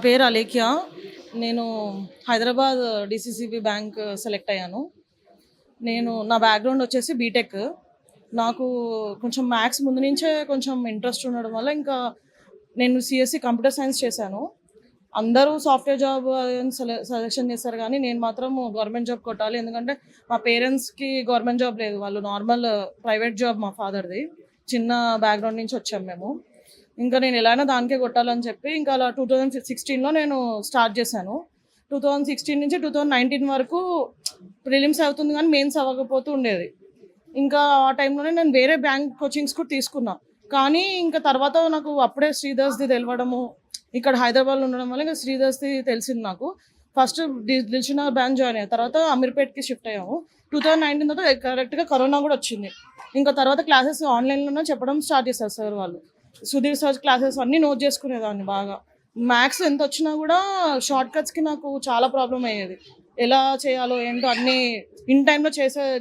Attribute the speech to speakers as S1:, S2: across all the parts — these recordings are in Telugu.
S1: నా పేరు అలేఖ్య. నేను హైదరాబాద్ డీసీసీబీ బ్యాంక్ సెలెక్ట్ అయ్యాను. నా బ్యాక్‌గ్రౌండ్ వచ్చేసి బీటెక్. నాకు కొంచెం మ్యాథ్స్ ముందు నుంచే కొంచెం ఇంట్రెస్ట్ ఉండడం వల్ల ఇంకా నేను సీఎస్‌సి కంప్యూటర్ సైన్స్ చేశాను. అందరూ సాఫ్ట్‌వేర్ జాబ్ అని సజెషన్ చేస్తారు కానీ నేను మాత్రం గవర్నమెంట్ జాబ్ కొట్టాలి. ఎందుకంటే మా పేరెంట్స్‌కి గవర్నమెంట్ జాబ్ లేదు. వాళ్ళు నార్మల్ ప్రైవేట్ జాబ్ మా ఫాదర్‌ది. చిన్న బ్యాక్‌గ్రౌండ్ నుంచి వచ్చాము మేము. ఇంకా నేను ఎలాగైనా దానికే కొట్టాలని చెప్పి ఇంకా అలా 2016లో నేను స్టార్ట్ చేశాను. 2016 నుంచి 2019 వరకు ప్రిలిమ్స్ అవుతుంది కానీ మెయిన్స్ అవ్వకపోతూ ఉండేది. ఇంకా ఆ టైంలోనే నేను వేరే బ్యాంక్ కోచింగ్స్ కూడా తీసుకున్నా. కానీ ఇంకా తర్వాత నాకు అప్పుడే శ్రీధర్స్‌ది తెలవడము, ఇక్కడ హైదరాబాద్లో ఉండడం వల్ల ఇంకా శ్రీధర్స్‌ది తెలిసింది నాకు. ఫస్ట్ దిల్‌షుఖ్‌నగర్ బ్యాంక్ జాయిన్ అయ్యాను. తర్వాత అమీర్పేట్‌కి షిఫ్ట్ అయ్యాము. 2019 తర్వాత కరెక్ట్‌గా కరోనా కూడా వచ్చింది. ఇంకా తర్వాత క్లాసెస్ ఆన్లైన్‌లోనే చెప్పడం స్టార్ట్ చేశారు సార్ వాళ్ళు. సుధీర్ సార్ క్లాసెస్ అన్నీ నోట్ చేసుకునేదాన్ని బాగా. మ్యాథ్స్ ఎంత వచ్చినా కూడా షార్ట్ కట్స్‌కి నాకు చాలా ప్రాబ్లమ్ అయ్యేది. ఎలా చేయాలో ఏంటో అన్నీ ఇన్ టైంలో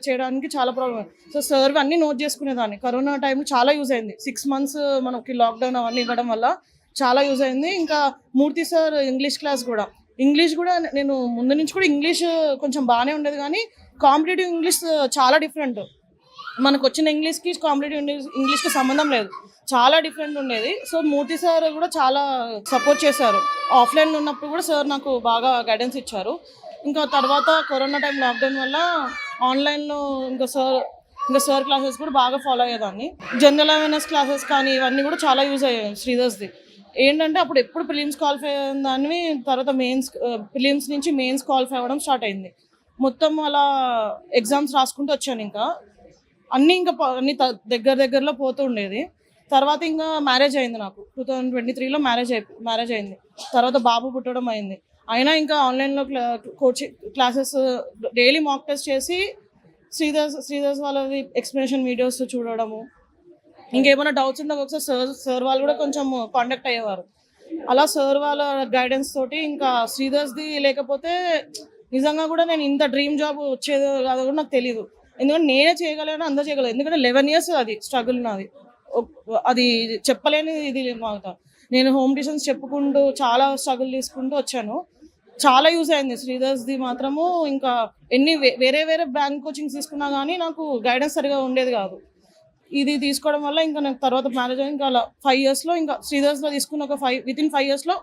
S1: చేయడానికి చాలా ప్రాబ్లమ్. సో సార్‌వి అన్నీ నోట్ చేసుకునేదాన్ని. కరోనా టైంలో చాలా యూజ్ అయింది. 6 మంత్స్ మనకి లాక్డౌన్ అవన్నీ ఇవ్వడం వల్ల చాలా యూజ్ అయింది. ఇంకా మూర్తి సార్ ఇంగ్లీష్ కూడా నేను ముందు నుంచి కూడా ఇంగ్లీష్ కొంచెం బాగానే ఉండేది కానీ కాంపిటేటివ్ ఇంగ్లీష్ చాలా డిఫరెంట్. మనకు వచ్చిన ఇంగ్లీష్కి కాంపిటేటివ్ ఇంగ్లీష్కి సంబంధం లేదు. చాలా డిఫరెంట్ ఉండేది. సో మూర్తి సార్ కూడా చాలా సపోర్ట్ చేశారు. ఆఫ్లైన్లో ఉన్నప్పుడు కూడా సార్ నాకు బాగా గైడెన్స్ ఇచ్చారు. ఇంకా తర్వాత కరోనా టైం లాక్డౌన్ వల్ల ఆన్లైన్లో ఇంకా సార్ క్లాసెస్ కూడా బాగా ఫాలో అయ్యేదాన్ని. జనరల్ అవేర్నెస్ క్లాసెస్ కానీ ఇవన్నీ కూడా చాలా యూజ్ అయ్యాయి శ్రీధర్స్ది. ఏంటంటే అప్పుడు ఎప్పుడు ప్రిలిమ్స్ క్వాలిఫై అయిన దాన్ని తర్వాత ప్రిలిమ్స్ నుంచి మెయిన్స్ క్వాలిఫై అవ్వడం స్టార్ట్ అయింది. మొత్తం అలా ఎగ్జామ్స్ రాసుకుంటూ వచ్చాను. ఇంకా అన్నీ దగ్గరలో పోతూ ఉండేది. తర్వాత ఇంకా మ్యారేజ్ అయింది నాకు. 2023లో మ్యారేజ్ అయింది. తర్వాత బాబు పుట్టడం అయింది. అయినా ఇంకా ఆన్లైన్లో coaching classes daily mock test చేసి శ్రీధర్స్ వాళ్ళది ఎక్స్ప్లెనేషన్ వీడియోస్ చూడడము, ఇంకేమైనా డౌట్స్ ఉంటే ఒకసారి సార్ వాళ్ళు కూడా కొంచెం కాంటాక్ట్ అయ్యేవారు. అలా సార్ వాళ్ళ గైడెన్స్ తోటి ఇంకా శ్రీధర్స్ది లేకపోతే నిజంగా కూడా నేను ఇంత డ్రీమ్ జాబ్ వచ్చేది కాదు కూడా నాకు తెలీదు. ఎందుకంటే నేనే చేయగలను, అందరూ చేయగలరు. ఎందుకంటే 11 years అది స్ట్రగుల్ నాది. అది చెప్పలేని ఇది మాకు. నేను హోమ్ ట్యూషన్స్ చెప్పుకుంటూ చాలా స్ట్రగుల్ తీసుకుంటూ వచ్చాను. చాలా యూజ్ అయింది శ్రీధర్స్ది మాత్రము. ఇంకా వేరే బ్యాంక్ కోచింగ్స్ తీసుకున్నా కానీ నాకు గైడెన్స్ సరిగా ఉండేది కాదు. ఇది తీసుకోవడం వల్ల ఇంకా నాకు తర్వాత మ్యారేజ్ అయింది. ఇంకా అలా 5 yearsలో ఇంకా శ్రీధర్స్లో తీసుకున్న వితిన్ 5 yearsలో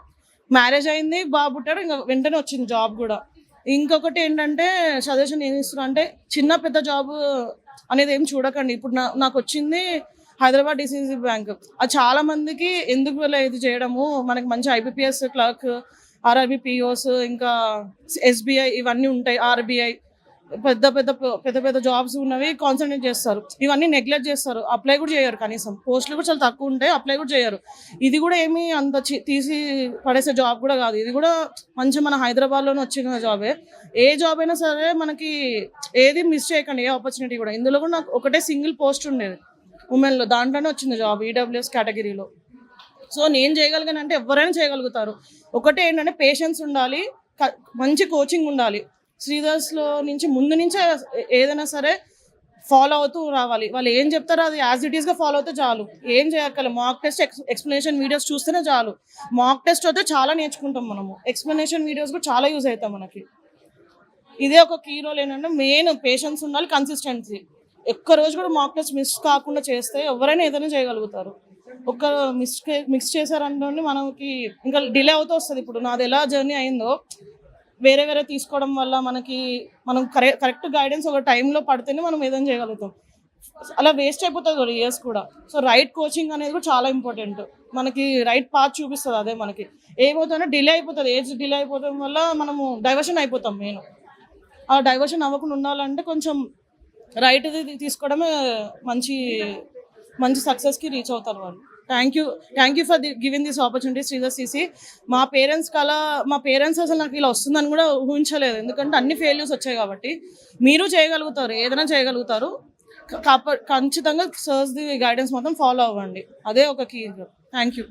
S1: మ్యారేజ్ అయింది, బాబు పుట్టాడు. ఇంకా వెంటనే వచ్చింది జాబ్ కూడా. ఇంకొకటి ఏంటంటే సజెషన్ ఏమి ఇస్తున్నా అంటే చిన్న పెద్ద జాబ్ అనేది ఏం చూడకండి. ఇప్పుడు నాకు వచ్చింది హైదరాబాద్ డీసీసీ బ్యాంక్. అది చాలా మందికి ఎందుకు ఇది చేయడము, మనకి మంచి ఐబీపీఎస్ క్లర్క్, ఆర్ఆర్బీ పిఓస్, ఇంకా ఎస్బీఐ ఇవన్నీ ఉంటాయి. ఆర్బీఐ పెద్ద జాబ్స్ ఉన్నవి కాన్సన్ట్రేట్ చేస్తారు. ఇవన్నీ నెగ్లెక్ట్ చేస్తారు. అప్లై కూడా చేయరు. కనీసం పోస్టులు కూడా చాలా తక్కువ ఉంటాయి, అప్లై కూడా చేయరు. ఇది కూడా ఏమీ అంత తీసి పడేసే జాబ్ కూడా కాదు. ఇది కూడా మంచి మన హైదరాబాద్లోనే వచ్చిన జాబే. ఏ జాబ్ అయినా సరే మనకి ఏది మిస్ చేయకండి, ఏ ఆపర్చునిటీ కూడా. ఇందులో కూడా నాకు ఒకటే సింగిల్ పోస్ట్ ఉండేది ఉమెన్లో, దాంట్లోనే వచ్చింది జాబ్, ఈడబ్ల్యూఎస్ కేటగిరీలో. సో నేను చేయగలిగానంటే ఎవరైనా చేయగలుగుతారు. ఒకటే ఏంటంటే పేషెన్స్ ఉండాలి, మంచి కోచింగ్ ఉండాలి. శ్రీధర్స్లో నుంచి ముందు నుంచే ఏదైనా సరే ఫాలో అవుతూ రావాలి. వాళ్ళు ఏం చెప్తారో అది యాజ్ ఇట్ ఈస్గా ఫాలో అవుతే చాలు. ఏం చేయక్కర్లేదు. మాక్ టెస్ట్ ఎక్స్ప్లెనేషన్ వీడియోస్ చూస్తేనే చాలు. మాక్ టెస్ట్ అయితే చాలా నేర్చుకుంటాం మనము. ఎక్స్ప్లెనేషన్ వీడియోస్ కూడా చాలా యూజ్ అవుతాం మనకి. ఇదే ఒక కీ రోల్ ఏంటంటే మెయిన్ పేషెన్స్ ఉండాలి, కన్సిస్టెన్సీ. ఒక్క రోజు కూడా మాక్ టెస్ట్ మిస్ కాకుండా చేస్తే ఎవరైనా ఏదైనా చేయగలుగుతారు. ఒక్క మిక్స్ చేశారంటే మనకి ఇంకా డిలే అవుతూ వస్తుంది. ఇప్పుడు నాది ఎలా జర్నీ అయిందో వేరే తీసుకోవడం వల్ల మనం కరెక్ట్ గైడెన్స్ ఒక టైంలో పడితేనే మనం ఏదైనా చేయగలుగుతాం. అలా వేస్ట్ అయిపోతుంది ఇయర్స్ కూడా. సో రైట్ కోచింగ్ అనేది కూడా చాలా ఇంపార్టెంట్. మనకి రైట్ పాత్ చూపిస్తుంది. అదే మనకి ఏమవుతుందంటే డిలే అయిపోతుంది. ఏజ్ డిలే అయిపోవడం వల్ల మనము డైవర్షన్ అయిపోతాం. మెయిన్ ఆ డైవర్షన్ అవ్వకుండా ఉండాలంటే కొంచెం రైట్ది తీసుకోవడమే మంచి సక్సెస్కి రీచ్ అవుతారు వాళ్ళు. Thank you for giving this opportunity Sridhar CC. మా పేరెంట్స్ అసలు నాకు ఇలా వస్తుందని కూడా ఊహించలేదు. ఎందుకంటే అన్ని ఫెయిల్యూర్స్ వచ్చాయి కాబట్టి. మీరు చేయగలుగుతారు, ఏదైనా చేయగలుగుతారు. ఖచ్చితంగా సర్స్ది గైడెన్స్ మాత్రం ఫాలో అవ్వండి. అదే ఒక కీ. Thank you.